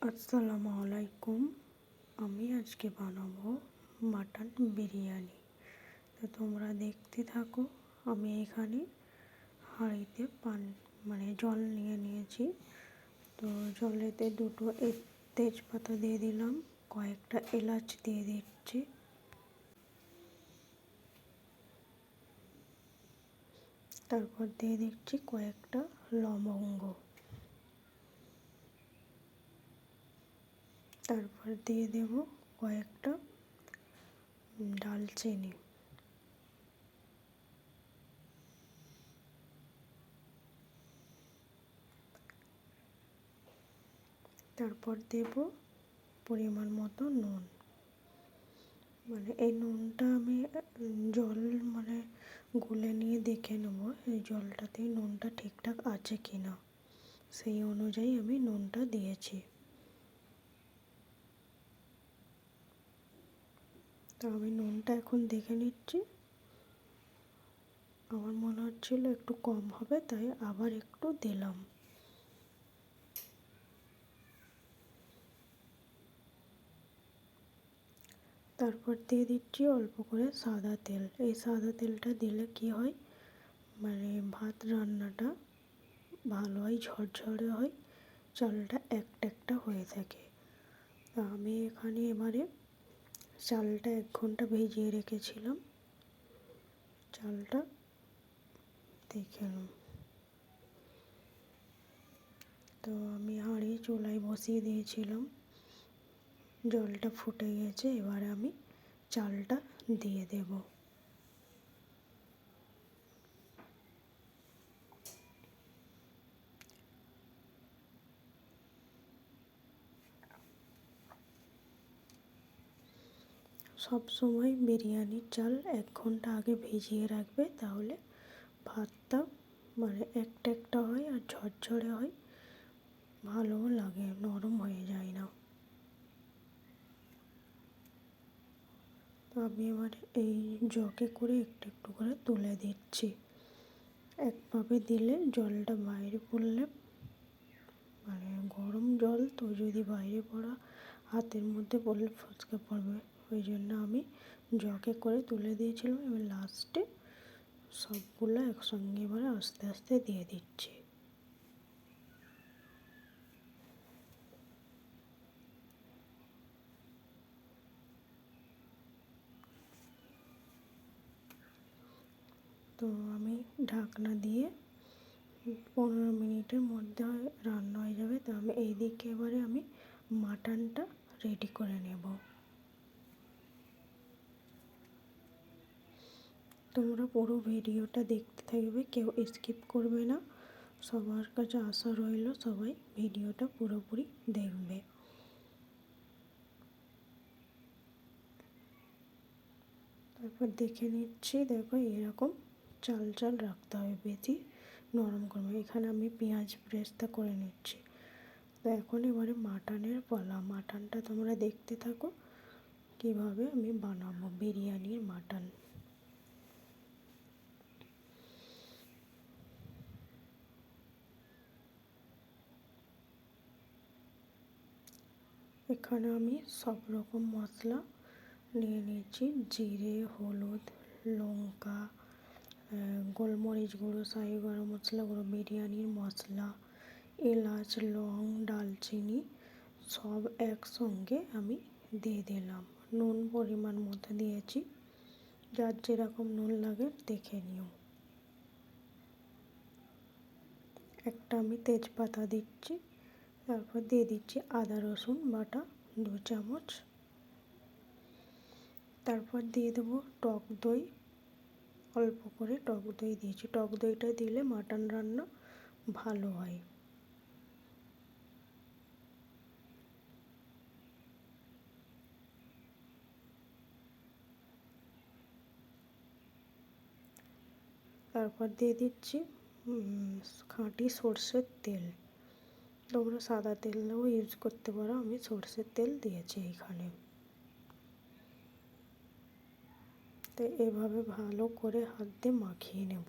আসসালামু আলাইকুম। আমি আজকে বানাবো মাটন বিরিয়ানি। তো তোমরা দেখতে থাকো। আমি এখানে হাঁড়িতে জল নিয়ে নিয়েছি। তো জলেতে দুটো তেজপাতা দিয়ে দিলাম, কয়েকটা এলাচ দিয়ে দিচ্ছি, তারপর দিয়ে দিচ্ছি কয়েকটা লবঙ্গ, তারপর দিয়ে দেব কয়েকটা দারচিনি, তারপর দেব পরিমাণ মতো নুন। এই নুনটা আমি জল গুলে নিয়ে দেখে নেব এই জলটাতে নুনটা ঠিকঠাক আছে কিনা, সেই অনুযায়ী আমি নুনটা দিয়েছি। তো আমি নুনটা এখন দেখে নিচ্ছি, আমার মনে হচ্ছিল একটু কম হবে, তাই আবার একটু দিলাম। তারপর দিয়ে দিচ্ছি অল্প করে সাদা তেল। এই সাদা তেলটা দিলে কি হয়, ভাত রান্নাটা ভালো হয়, ঝরঝরে হয়, চালটা একটা একটা হয়ে থাকে। তো আমি এখানে এবারে চালটা 1 ঘন্টা ভিজিয়ে রেখেছিলাম, চালটা দেখে নাও। তো আমি হাঁড়ি চুলায় বসিয়ে দিয়েছিলাম, জলটা ফুটে গেছে, এবারে আমি চালটা দিয়ে দেব। সব সময় বিরিয়ানির চাল 1 ঘন্টা আগে ভিজিয়ে রাখবে, তাহলে ভাতটা একটা একটা হয় আর ঝরঝরে হয়, ভালোও লাগে, নরম হয়ে যায় না। তো আমি এবার এই জগে করে একটু একটু করে তুলে দিচ্ছি। একভাবে দিলে জলটা বাইরে পড়লে গরম জল তো, যদি বাইরে পড়া হাতের মধ্যে পড়লে ফসকে পড়বে, ওই জন্য আমি জগে করে তুলে দিয়েছিলাম। এবার লাস্টে সবগুলো একসঙ্গে এবারে আস্তে আস্তে দিয়ে দিচ্ছি। তো আমি ঢাকনা দিয়ে 15 মিনিটের মধ্যে রান্না হয়ে যাবে। তো আমি এইদিকে এবারে আমি মাটনটা রেডি করে নেব। তোমরা পুরো ভিডিওটা দেখতে থাকবে, কেউ স্কিপ করবে না। সবার কাছে আশা রইল সবাই ভিডিওটা পুরোপুরি দেখবে। তারপর দেখে নিচ্ছি, দেখো এরকম চাল চাল রাখতে হবে, বেশি নরম করবে। এখানে আমি পেঁয়াজ ব্রেস্তা করে নিচ্ছি। তো এখন এবারে মাটনের পালা। মাটনটা তোমরা দেখতে থাকো কিভাবে আমি বানাবো বিরিয়ানির মাটন। এখানে আমি সব রকম মশলা নিয়ে নিয়েছি, জিরে, হলুদ, লঙ্কা, গোলমরিচ গুঁড়ো, শাহি গরম মশলা গুঁড়ো, বিরিয়ানির মশলা, এলাচ, লং, দারচিনি সব একসঙ্গে আমি দিয়ে দিলাম। নুন পরিমাণ মতো দিয়েছি, যার যেরকম নুন লাগে দেখে নিও। একটা আমি তেজপাতা দিচ্ছি, তারপর দিয়ে দিচ্ছি আদা রসুন বাটা 2 চামচ, তারপর দিয়ে দেবো টক দই, অল্প করে টক দই দিয়েছি। টক দইটা দিলে মাটন রান্না ভালো হয়। তারপর দিয়ে দিচ্ছি খাঁটি সর্ষের তেল। তোমরা সাদা তেলও ইউজ করতে পারো, আমি সর্ষের তেল দিয়েছি এখানে। তো এভাবে ভালো করে হাত দিয়ে মাখিয়ে নেব।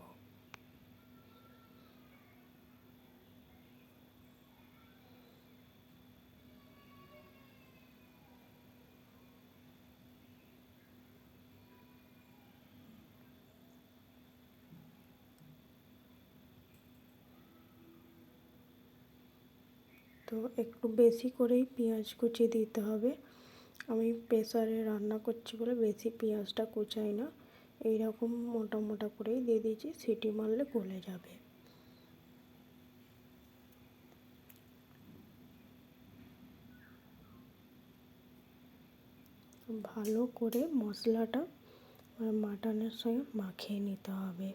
তো একটু বেশি করেই পেঁয়াজ কুচি দিতে হবে। আমি প্রেসারে রান্না করছি বলে বেশি পেঁয়াজটা কুচাই না, এইরকম মোটা মোটা করেই দিয়ে দিয়েছি, সিটি মারলে গলে যাবে। ভালো করে মশলাটা মাটনের সঙ্গে মাখিয়ে নিতে হবে।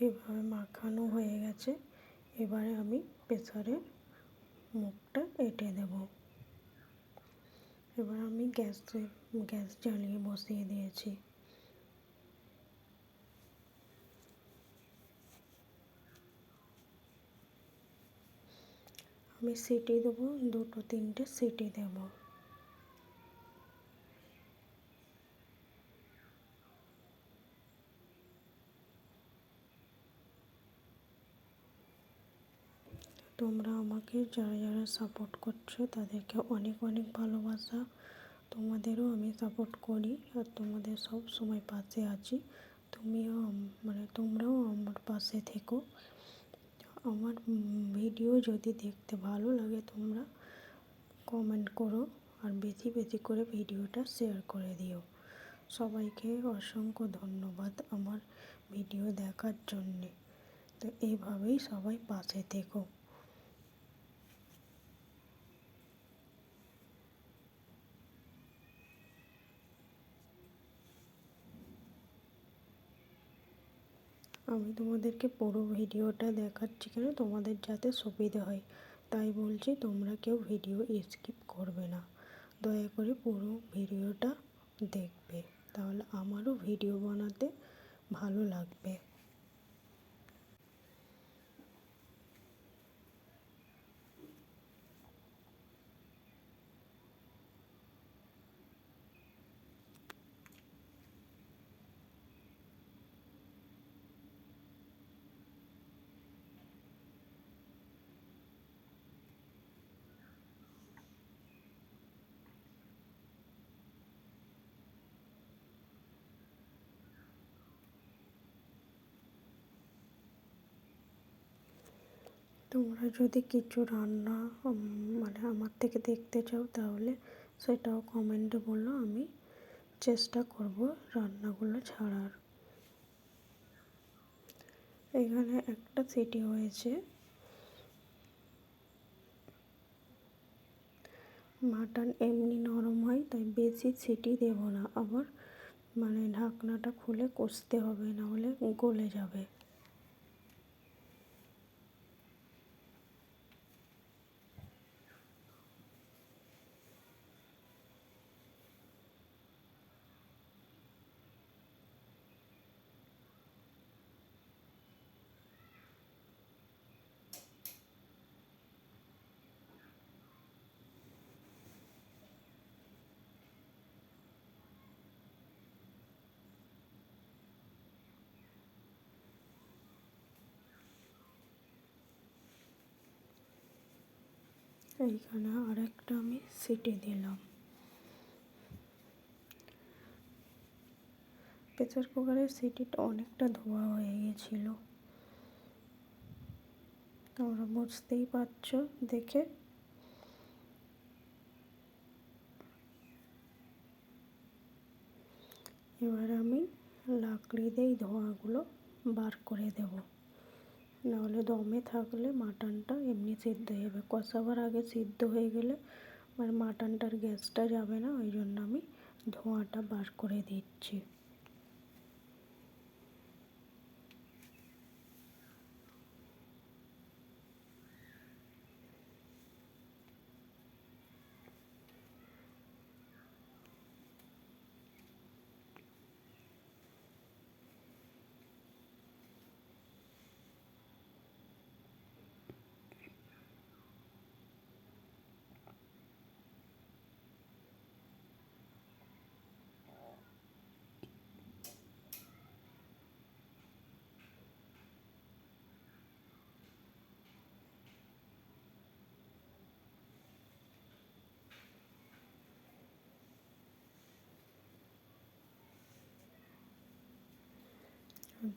এভাবে মাখানো হয়ে গেছে, এবারে আমি প্রেসারের মুখটা এঁটে দেব। এবার আমি গ্যাস জ্বালিয়ে বসিয়ে দিয়েছি। আমি সিটি দেবো, 2-3টে সিটি দেব। তোমরা আমাকে যারা যারা সাপোর্ট করছো তাদেরকে অনেক অনেক ভালোবাসা। তোমাদেরও আমি সাপোর্ট করি আর তোমাদের সব সময় পাশে আছি। তোমরাও আমার পাশে থেকো। আমার ভিডিও যদি দেখতে ভালো লাগে তোমরা কমেন্ট করো আর বেশি বেশি করে ভিডিওটা শেয়ার করে দিও। সবাইকে অসংখ্য ধন্যবাদ আমার ভিডিও দেখার জন্যে। তো এইভাবেই সবাই পাশে থেকো। আমি তোমাদেরকে পুরো ভিডিওটা দেখাচ্ছি কেন, তোমাদের যাতে সুবিধে হয় তাই বলছি। তোমরা কেউ ভিডিও স্কিপ করবে না, দয়া করে পুরো ভিডিওটা দেখবে, তাহলে আমারও ভিডিও বানাতে ভালো লাগবে। তোমরা যদি কিছু রান্না আমার থেকে দেখতে চাও তাহলে সেটাও কমেন্টে বলো, আমি চেষ্টা করব রান্নাগুলো ছাড়ার। এখানে একটা সিটি হয়েছে। মাটন এমনি নরম হয় তাই বেশি সিটি দেব না, আবার ঢাকনাটা খুলে কষতে হবে, নাহলে গলে যাবে। এইখানে আর একটা আমি সিটি দিলাম। প্রেসার কুকারের সিটিটা অনেকটা ধোয়া হয়ে গেছিল, তোমরা বুঝতেই পারছো দেখে। এবার আমি লাকড়ি দিয়ে ধোঁয়াগুলো বার করে দেব, নাহলে দমে থাকলে মাটনটা এমনি সিদ্ধ হয়ে যাবে। কষাবার আগে সিদ্ধ হয়ে গেলে মাটনটার গ্যাসটা যাবে না, ওই জন্য আমি ধোঁয়াটা বার করে দিচ্ছি।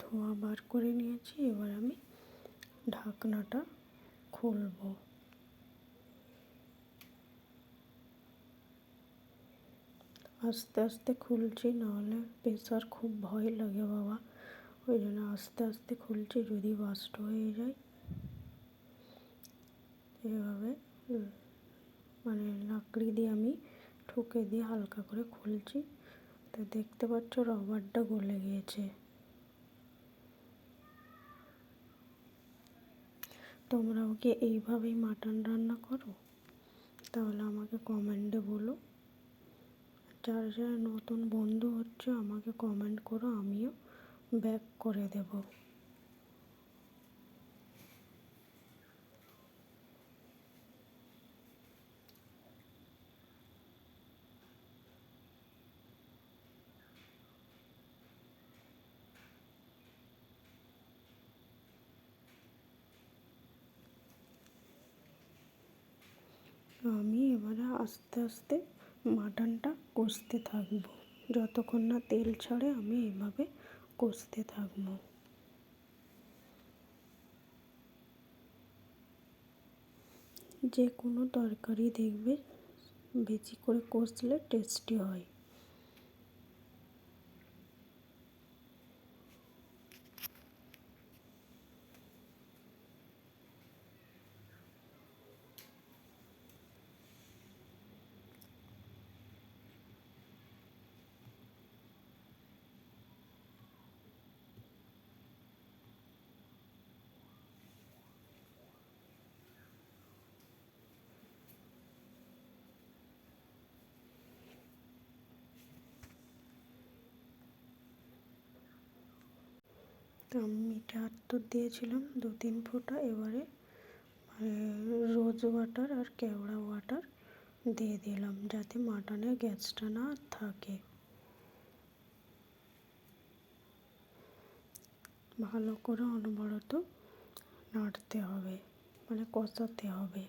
ধোঁয়া বার করে নিয়েছি। এবার আমি ঢাকনাটা খুলবো। আস্তে আস্তে খুলছি, নাহলে প্রেসার খুব ভয় লাগে বাবা, ওই জন্য আস্তে আস্তে খুলছি, যদি বাস্ট হয়ে যায়। এভাবে মানে লাকড়ি দিয়ে আমি ঠুকে দিয়ে হালকা করে খুলছি। তো দেখতে পাচ্ছ রবারটা গলে গিয়েছে। তোমরাও কি এইভাবেই মাটন রান্না করো? তাহলে আমাকে কমেন্টে বলো। যারা যারা নতুন বন্ধু হচ্ছে আমাকে কমেন্ট করো, আমিও ব্যাক করে দেব। আমি এবারে আস্তে আস্তে মাটনটা কষতে থাকবো, যতক্ষণ না তেল ছাড়ে আমি এভাবে কষতে থাকবো। যে কোনো তরকারি দেখবে বেশি করে কষলে টেস্টি হয়। তো আমি মিঠে আতর দিয়েছিলাম 2-3 ফোঁটা। এবারে রোজ ওয়াটার আর কেওড়া ওয়াটার দিয়ে দিলাম, যাতে মাটনের গ্যাসটা না থাকে। ভালো করে অনবরত নাড়তে হবে, মানে কষাতে হবে।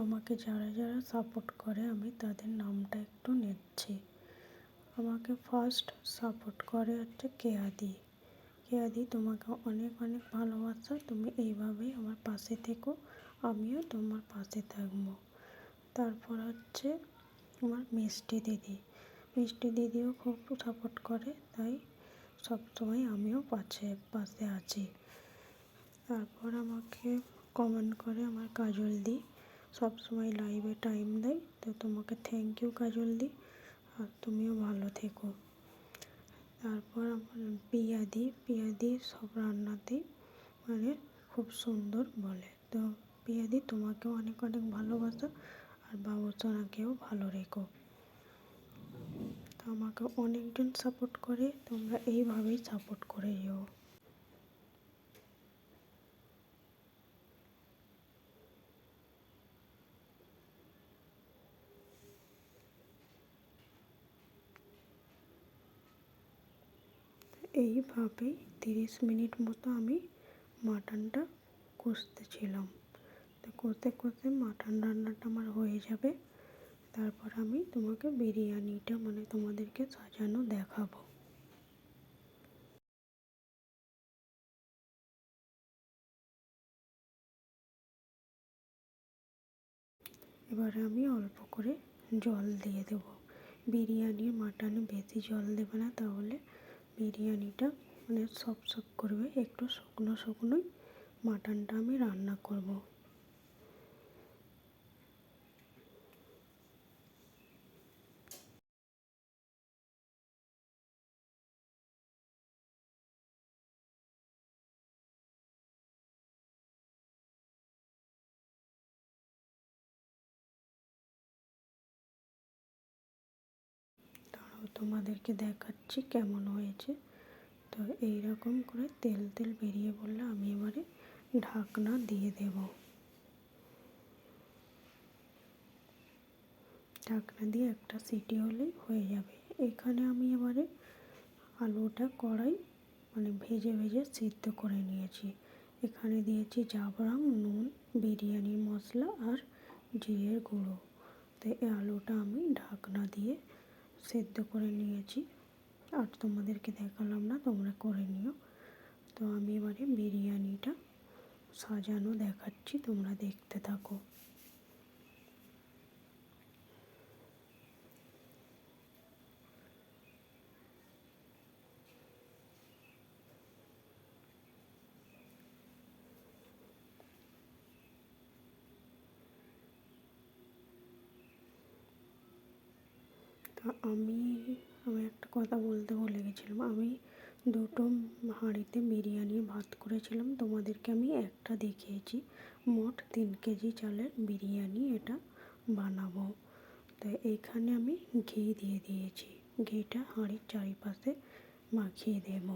আমাকে যারা যারা সাপোর্ট করে আমি তাদের নামটা একটু নিচ্ছি। আমাকে ফার্স্ট সাপোর্ট করে হচ্ছে কেয়াদি। কেয়াদি, তোমাকে অনেক অনেক ভালোবাসা, তুমি এইভাবেই আমার পাশে থেকো, আমিও তোমার পাশে থাকবো। তারপর হচ্ছে আমার মিষ্টি দিদি। মিষ্টি দিদিও খুব সাপোর্ট করে, তাই সবসময় আমিও পাশে আছি। তারপর আমাকে কমেন্ট করে আমার কাজল দি, সবসময় লাইভে টাইম দেয়। তো তোমাকে থ্যাংক ইউ কাজল দি, আর তুমিও ভালো থেকো। তারপর আমার পিয়াদি সব রান্নাতেই মানে খুব সুন্দর বলে। তো পিয়াদি, তোমাকেও অনেক অনেক ভালোবাসা, আর বাবুসোনাকেও ভালো রেখো। তো আমাকে অনেকজন সাপোর্ট করে, তোমরা এইভাবেই সাপোর্ট করে যেও। এইভাবেই 30 মিনিট মতো আমি মাটনটা কষতেছিলাম। তো কষতে কষতে মাটন রান্নাটা আমার হয়ে যাবে। তারপর আমি তোমাকে বিরিয়ানিটা মানে তোমাদেরকে সাজানো দেখাবো। এবারে আমি অল্প করে জল দিয়ে দেবো। বিরিয়ানির মাটনে বেশি জল দেবে না, তাহলে বিরিয়ানিটা মানে সপ করবে। একটু শুকনো শুকনোই মাটনটা আমি রান্না করব। দাঁড়াও, তোমাদেরকে দেখাচ্ছি কেমন হয়েছে। তো এই রকম করে তেল তেল বেরিয়ে পড়লে আমি এবারে ঢাকনা দিয়ে দেব। ঢাকনা দিয়ে একটা সিটি হলেই হয়ে যাবে। এখানে আমি এবারে আলুটা কড়াই ভেজে ভেজে সিদ্ধ করে নিয়েছি। এখানে দিয়েছি জাফরান, নুন, বিরিয়ানি মশলা আর জিরের গুঁড়ো। তো এই আলুটা আমি ঢাকনা দিয়ে সেদ্ধ করে নিয়েছি, আর তোমাদেরকে দেখালাম না, তোমরা করে নিও। তো আমি এবারে বিরিয়ানিটা সাজানো দেখাচ্ছি, তোমরা দেখতে থাকো। তা আমি একটা কথা বলতে ভুলে গেছিলাম। আমি দুটো হাঁড়িতে বিরিয়ানির ভাত করেছিলাম, তোমাদেরকে আমি একটা দেখিয়েছি। মোট 3 কেজি চালের বিরিয়ানি এটা বানাবো। তাই এইখানে আমি ঘি দিয়ে দিয়েছি। ঘিটা হাঁড়ির চারিপাশে মাখিয়ে দেব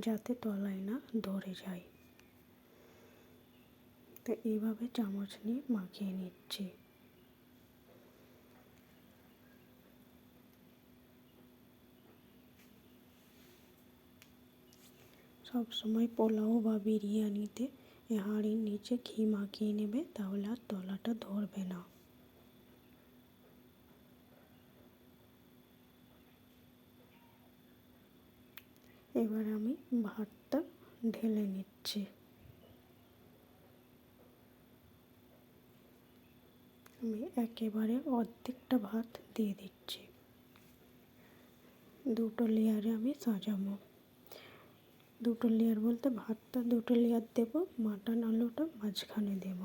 যাতে তলায় না ধরে যায়। তো এইভাবে চামচ নিয়ে মাখিয়ে নিচ্ছি। সব সময় পোলাও বা বিরিয়ানিতে এই হাঁড়ির নিচে ঘি মাখিয়ে নেবে, তাহলে আর তলাটা ধরবে না। এবার আমি ভাতটা ঢেলে নিচ্ছি। আমি একেবারে অর্ধেকটা ভাত দিয়ে দিচ্ছি। দুটো লেয়ারে আমি সাজাবো। দুটো লেয়ার বলতে ভাতটা দুটো লেয়ার দেব, মাটন আলুটা মাঝখানে দেব।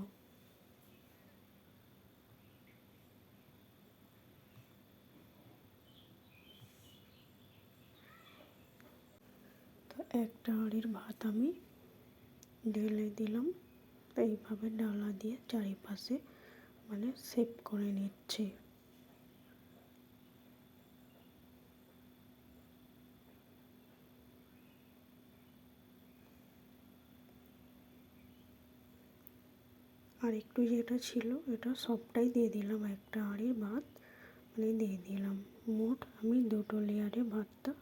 তো একটা হাঁড়ির ভাত আমি ঢেলে দিলাম। এইভাবে ডালা দিয়ে চারিপাশে শেপ করে নিচ্ছি। আর একটু যেটা ছিল এটা সবটাই দিয়ে দিলাম, একটা হাঁড়ির ভাত দিয়ে দিলাম। মোট আমি দুটো লেয়ারে ভাতটা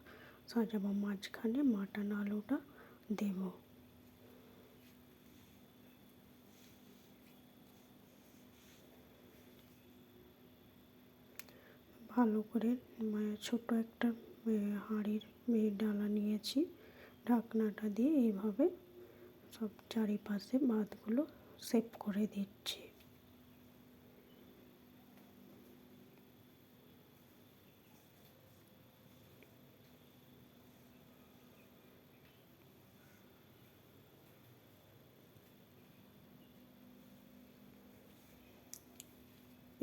সাজাবো, মাঝখানে মাটন আলুটা দেব। ভালো করে ছোট একটা হাঁড়ির ডালা নিয়েছি, ঢাকনাটা দিয়ে এইভাবে সব চারিপাশে ভাতগুলো সেট করে দিচ্ছি।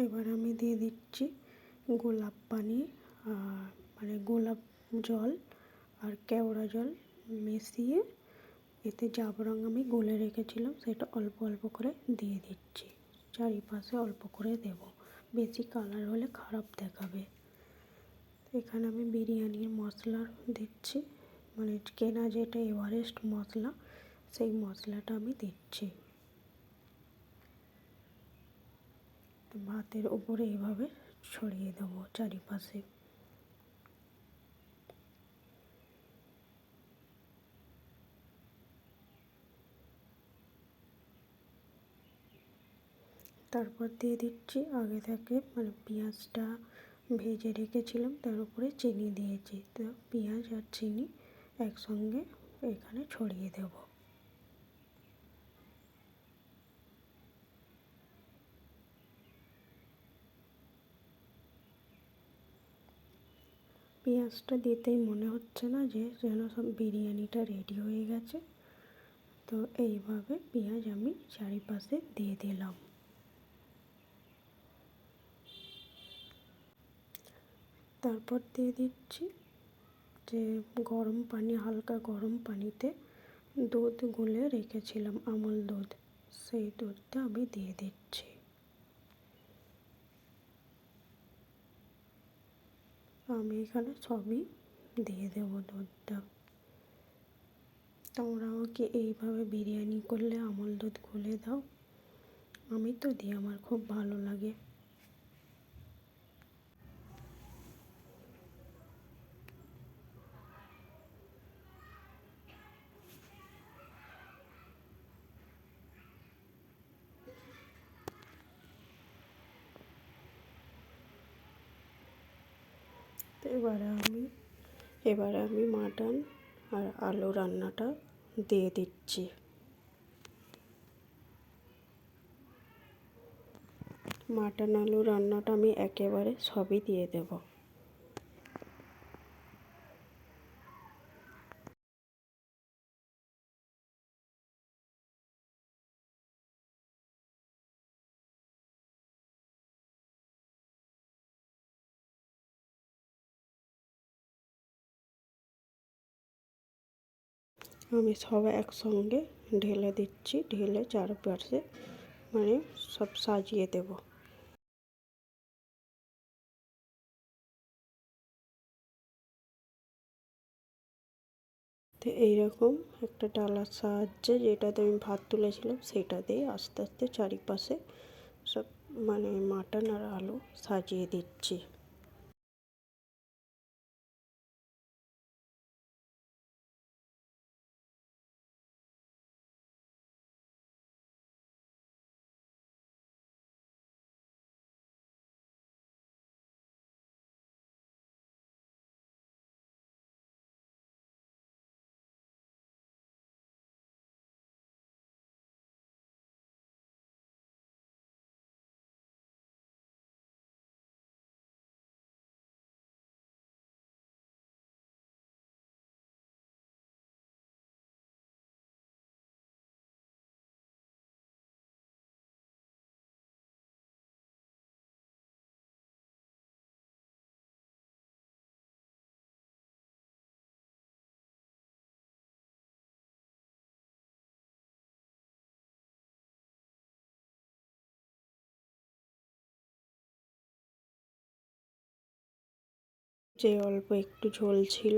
এবার আমি দিয়ে দিচ্ছি গোলাপ পানি, গোলাপ জল আর কেওড়া জল মিশিয়ে এতে জাফরান আমি গুলে রেখেছিলাম, সেটা অল্প অল্প করে দিয়ে দিচ্ছি। চারিপাশে অল্প করে দেব, বেশি কালার হলে খারাপ দেখাবে। এখানে আমি বিরিয়ানির মশলা দিচ্ছি, কেনা যেটা এভারেস্ট মশলা, সেই মশলাটা আমি দিচ্ছি। ভাতের উপরে এইভাবে ছড়িয়ে দেবো চারিপাশে। তারপর দিয়ে দিচ্ছি আগে থেকে পেঁয়াজটা ভেজে রেখেছিলাম, তার উপরে চিনি দিয়েছি। তো পেঁয়াজ আর চিনি একসঙ্গে এখানে ছড়িয়ে দেব। পেঁয়াজটা দিতেই মনে হচ্ছে না যে যেন সব বিরিয়ানিটা রেডি হয়ে গেছে। তো এইভাবে পেঁয়াজ আমি চারিপাশে দিয়ে দিলাম। তারপর দিয়ে দিচ্ছি যে গরম পানি, হালকা গরম পানিতে দুধ গুলে রেখেছিলাম, আমুল দুধ, সেই দুধটা আমি দিয়ে দিচ্ছি। আমি এখানে সবই দিয়ে দেবো দুধটা। তোমরাও কি এইভাবে বিরিয়ানি করলে আমল দুধ গুলে দাও? আমি তো দিই, আমার খুব ভালো লাগে। তো এবারে আমি মাটন আর আলু রান্নাটা দিয়ে দিচ্ছি। মাটন আলু রান্নাটা আমি একেবারে সবই দিয়ে দেব। আমি সব একসঙ্গে ঢেলে দিচ্ছি, ঢেলে চারপাশে মানে সব সাজিয়ে দেব। তো এইরকম একটা ডালার সাহায্যে, যেটাতে আমি ভাত তুলেছিলাম সেটা দিয়ে আস্তে আস্তে চারিপাশে সব মানে মাটন আর আলু সাজিয়ে দিচ্ছি। যে অল্প একটু ঝোল ছিল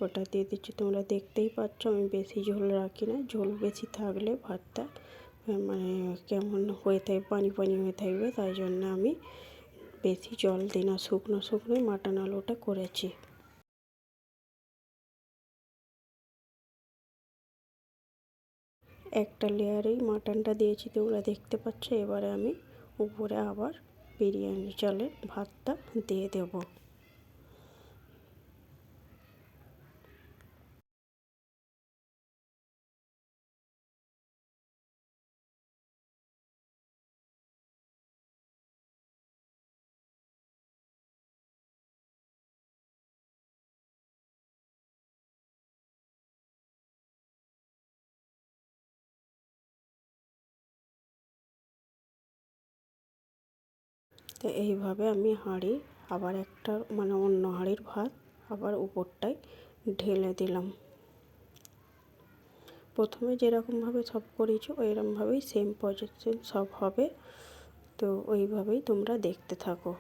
ওটা দিয়ে দিচ্ছি। তোমরা দেখতেই পাচ্ছ আমি বেশি ঝোল রাখি না। ঝোল বেশি থাকলে ভাতটা মানে কেমন হয়ে থাকে, পানি পানি হয়ে থাকবে, তাই জন্য আমি বেশি জল দিই না, শুকনো শুকনোই মাটন আলুটা করেছি। একটা লেয়ারেই মাটনটা দিয়েছি, তোমরা দেখতে পাচ্ছ। এবারে আমি উপরে আবার বিরিয়ানি চালের ভাতটা দিয়ে দেবো। তো এইভাবে আমি হাঁড়ি আবার একটা মানে অন্য হাঁড়ির ভাত আবার উপরটায় ঢেলে দিলাম। প্রথমে যেরকমভাবে সব করেছি ওইরকমভাবেই সেম প্রসেসে সব হবে। তো ওইভাবেই তোমরা দেখতে থাকো।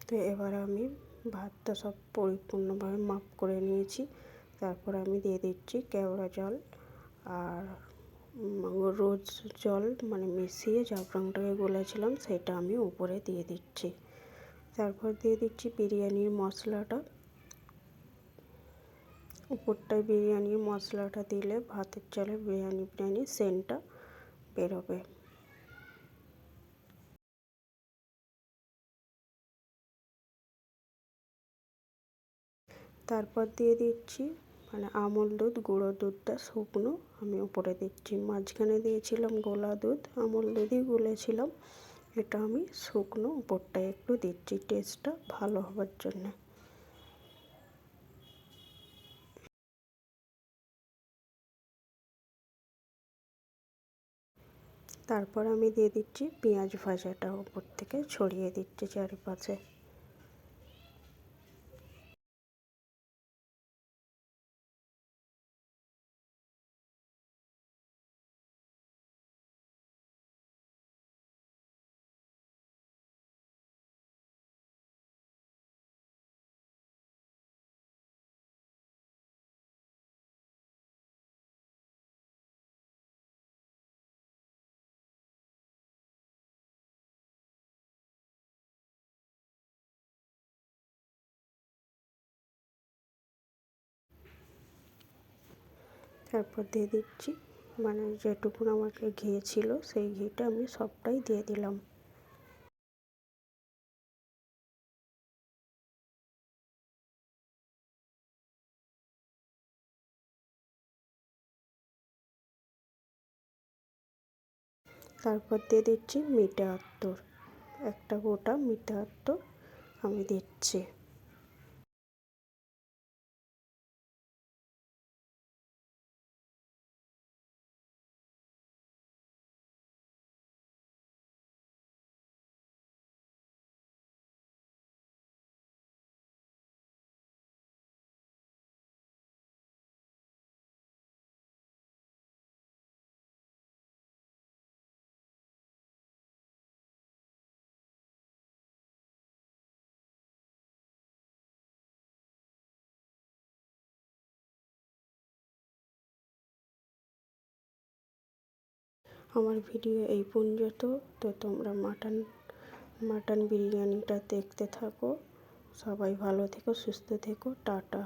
তো এবার আমি ভাতটা সব পরিপূর্ণভাবে মাপ করে নিয়েছি। তারপর আমি দিয়ে দিচ্ছি কেওড়া জল আর রোজ জল মানে মিশিয়ে জাফরানটাকে গুলেছিলাম সেটা আমি উপরে দিয়ে দিচ্ছি। তারপর দিয়ে দিচ্ছি বিরিয়ানির মশলাটা। উপরটায় বিরিয়ানির মশলাটা দিলে ভাতের চালে বিরিয়ানি সেন্টটা বেরোবে। তারপর দিয়ে দিচ্ছি মানে আমল দুধ, গুঁড়ো দুধটা শুকনো আমি উপরে দিচ্ছি। মাঝখানে দিয়েছিলাম গোলা দুধ, আমল দুধই গুলেছিলাম। এটা আমি শুকনো উপরটায় একটু দিচ্ছি টেস্টটা ভালো হবার জন্য। তারপর আমি দিয়ে দিচ্ছি পেঁয়াজ ভাজাটা, উপর থেকে ছড়িয়ে দিচ্ছি চারিপাশে। তারপর দিয়ে দিচ্ছি মানে যেটুকুন আমাকে ঘি ছিল সেই ঘিটা আমি সবটাই দিয়ে দিলাম। তারপর দিয়ে দিচ্ছি মিঠে আতর, একটা গোটা মিঠে আতর আমি দিচ্ছি। আমার ভিডিও এই পর্যন্ত। তো তোমরা মাটন বিরিয়ানিটা দেখতে থাকো। সবাই ভালো থেকো, সুস্থ থেকো, টাটা।